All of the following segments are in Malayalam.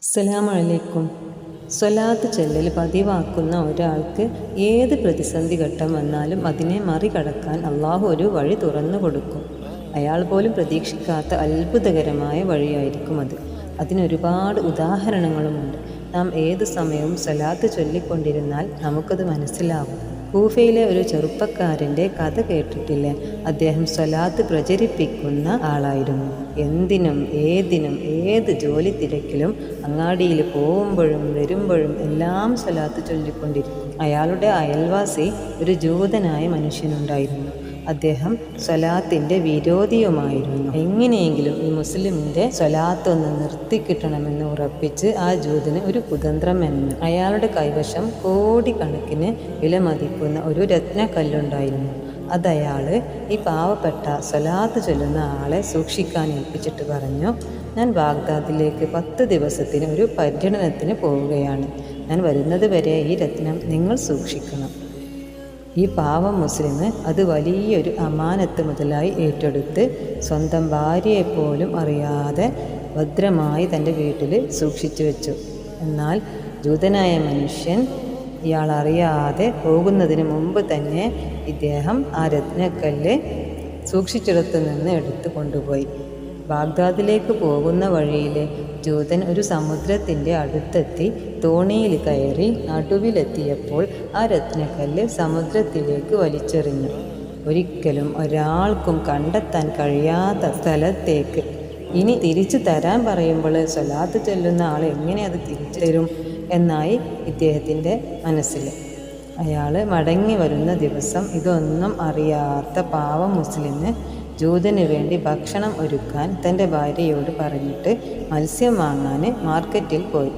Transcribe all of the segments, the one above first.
അസ്സലാമു അലൈക്കും. സ്വലാത്ത് ചൊല്ലൽ പതിവാക്കുന്ന ഒരാൾക്ക് ഏത് പ്രതിസന്ധി ഘട്ടം വന്നാലും അതിനെ മറികടക്കാൻ അള്ളാഹു ഒരു വഴി തുറന്നു കൊടുക്കും. അയാൾ പോലും പ്രതീക്ഷിക്കാത്ത അത്ഭുതകരമായ വഴിയായിരിക്കും അത്. അതിനൊരുപാട് ഉദാഹരണങ്ങളുമുണ്ട്. നാം ഏത് സമയവും സ്വലാത്ത് ചൊല്ലിക്കൊണ്ടിരുന്നാൽ നമുക്കത് മനസ്സിലാവും. കൂഫയിലെ ഒരു ചെറുപ്പക്കാരൻ്റെ കഥ കേട്ടിട്ടില്ലേ? അദ്ദേഹം സ്വലാത്ത് പ്രചരിപ്പിക്കുന്ന ആളായിരുന്നു. എന്തിനും ഏതിനും ഏത് ജോലി തിരക്കിലും അങ്ങാടിയിൽ പോകുമ്പോഴും വരുമ്പോഴും എല്ലാം സ്വലാത്ത് ചൊല്ലിക്കൊണ്ടിരിക്കും. അയാളുടെ അയൽവാസി ഒരു ജൂതനായ മനുഷ്യനുണ്ടായിരുന്നു. അദ്ദേഹം സ്വലാത്തിൻ്റെ വിരോധിയുമായിരുന്നു. എങ്ങനെയെങ്കിലും ഈ മുസ്ലിമിൻ്റെ സ്വലാത്തൊന്ന് നിർത്തിക്കിട്ടണമെന്ന് ഉറപ്പിച്ച് ആ ജൂതന് ഒരു കുതന്ത്രം മെനഞ്ഞു. അയാളുടെ കൈവശം കോടിക്കണക്കിന് വിലമതിക്കുന്ന ഒരു രത്നക്കല്ലുണ്ടായിരുന്നു. അതയാൾ ഈ പാവപ്പെട്ട സ്വലാത്ത് ചൊല്ലുന്ന ആളെ സൂക്ഷിക്കാൻ ഏൽപ്പിച്ചിട്ട് പറഞ്ഞു, ഞാൻ ബാഗ്ദാദിലേക്ക് 10 ദിവസത്തിന് ഒരു പര്യടനത്തിന് പോവുകയാണ്. ഞാൻ വരുന്നത് വരെ ഈ രത്നം നിങ്ങൾ സൂക്ഷിക്കണം. ഈ പാവം മുസ്ലിം അത് വലിയൊരു അമാനത്ത് മുതലായി ഏറ്റെടുത്ത് സ്വന്തം ഭാര്യയെപ്പോലും അറിയാതെ ഭദ്രമായി തൻ്റെ വീട്ടിൽ സൂക്ഷിച്ചു വെച്ചു. എന്നാൽ ജൂതനായ മനുഷ്യൻ ഇയാൾ അറിയാതെ പോകുന്നതിന് മുമ്പ് തന്നെ ഇദ്ദേഹം ആ രത്നക്കല്ല് സൂക്ഷിച്ചിടത്തു നിന്ന് എടുത്തു കൊണ്ടുപോയി. ബാഗ്ദാദിലേക്ക് പോകുന്ന വഴിയിൽ ജൂതൻ ഒരു സമുദ്രത്തിൻ്റെ അടുത്തെത്തി തോണിയിൽ കയറി നടുവിലെത്തിയപ്പോൾ ആ രത്നക്കല്ല് സമുദ്രത്തിലേക്ക് വലിച്ചെറിഞ്ഞു. ഒരിക്കലും ഒരാൾക്കും കണ്ടെത്താൻ കഴിയാത്ത സ്ഥലത്തേക്ക്. ഇനി തിരിച്ചു തരാൻ പറയുമ്പോൾ സ്വലാത്ത് ചൊല്ലുന്ന ആൾ എങ്ങനെ അത് തിരിച്ചു തരും എന്നായി ഇദ്ദേഹത്തിൻ്റെ മനസ്സിൽ. അയാൾ മടങ്ങി വരുന്ന ദിവസം ഇതൊന്നും അറിയാത്ത പാവം മുസ്ലിന് ജൂതന് വേണ്ടി ഭക്ഷണം ഒരുക്കാൻ തൻ്റെ ഭാര്യയോട് പറഞ്ഞിട്ട് മത്സ്യം വാങ്ങാൻ മാർക്കറ്റിൽ പോയി.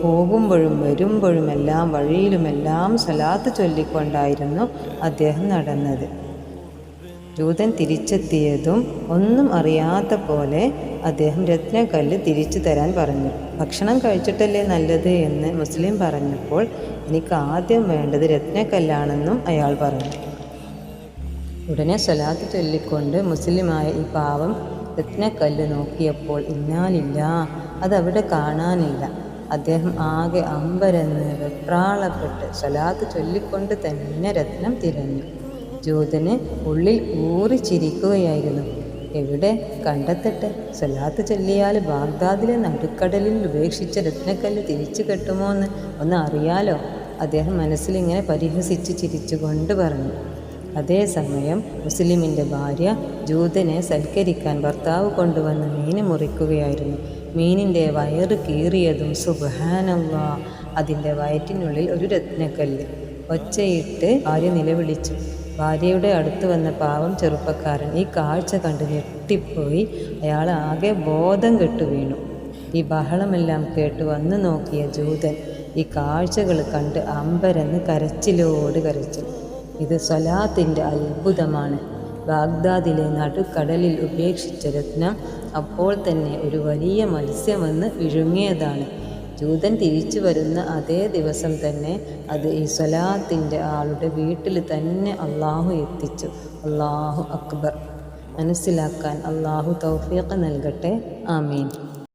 പോകുമ്പോഴും വരുമ്പോഴുമെല്ലാം വഴിയിലുമെല്ലാം സ്വലാത്ത് ചൊല്ലിക്കൊണ്ടായിരുന്നു അദ്ദേഹം നടന്നത്. ജൂതൻ തിരിച്ചെത്തിയതും ഒന്നും അറിയാത്ത പോലെ അദ്ദേഹം രത്നക്കല്ല് തിരിച്ചു തരാൻ പറഞ്ഞു. ഭക്ഷണം കഴിച്ചിട്ടല്ലേ നല്ലത് എന്ന് മുസ്ലിം പറഞ്ഞപ്പോൾ എനിക്ക് ആദ്യം വേണ്ടത് രത്നക്കല്ലാണെന്നും അയാൾ പറഞ്ഞു. ഉടനെ സ്വലാത്ത് ചൊല്ലിക്കൊണ്ട് മുസ്ലിമായ ഈ പാവം രത്നക്കല്ല് നോക്കിയപ്പോൾ ഇന്നാലില്ല, അതവിടെ കാണാനില്ല. അദ്ദേഹം ആകെ അമ്പരന്ന് വെപ്രാളപ്പെട്ട് സ്വലാത്ത് ചൊല്ലിക്കൊണ്ട് തന്നെ രത്നം തിരഞ്ഞു. ജൂതന് ഉള്ളിൽ ഊറിച്ചിരിക്കുകയായിരുന്നു. എവിടെ കണ്ടെത്തട്ടെ, സ്വലാത്ത് ചൊല്ലിയാൽ ബാഗ്ദാദിലെ നടുക്കടലിൽ ഉപേക്ഷിച്ച രത്നക്കല്ല് തിരിച്ചു കെട്ടുമോ എന്ന് ഒന്ന് അറിയാലോ. അദ്ദേഹം മനസ്സിലിങ്ങനെ പരിഹസിച്ച് ചിരിച്ചുകൊണ്ട് പറഞ്ഞു. അതേസമയം മുസ്ലിമിൻ്റെ ഭാര്യ ജൂതനെ സൽക്കരിക്കാൻ ഭർത്താവ് കൊണ്ടുവന്ന് മീൻ മുറിക്കുകയായിരുന്നു. മീനിൻ്റെ വയറ് കീറിയതും സുബ്ഹാനല്ലാഹ്, അതിൻ്റെ വയറ്റിനുള്ളിൽ ഒരു രത്നക്കല്ല്. ഒച്ചയിട്ട് ഭാര്യ നിലവിളിച്ചു. ഭാര്യയുടെ അടുത്ത് വന്ന പാവം ചെറുപ്പക്കാരൻ ഈ കാഴ്ച കണ്ട് ഞെട്ടിപ്പോയി. അയാൾ ആകെ ബോധം കെട്ടു വീണു. ഈ ബഹളമെല്ലാം കേട്ട് വന്നു നോക്കിയ ജൂതൻ ഈ കാഴ്ചകൾ കണ്ട് അമ്പരന്ന് കരച്ചിലോട് കരച്ചിൽ. ഇത് സ്വലാത്തിൻ്റെ അത്ഭുതമാണ്. ബാഗ്ദാദിലെ നടുക്കടലിൽ ഉപേക്ഷിച്ച രത്നം അപ്പോൾ തന്നെ ഒരു വലിയ മത്സ്യം വന്ന് വിഴുങ്ങിയതാണ്. ജൂതൻ തിരിച്ചു വരുന്ന അതേ ദിവസം തന്നെ അത് ഈ സ്വലാത്തിൻ്റെ ആളുടെ വീട്ടിൽ തന്നെ അള്ളാഹു എത്തിച്ചു. അള്ളാഹു അക്ബർ. മനസ്സിലാക്കാൻ അള്ളാഹു തൗഫീഖ് നൽകട്ടെ. ആമീൻ.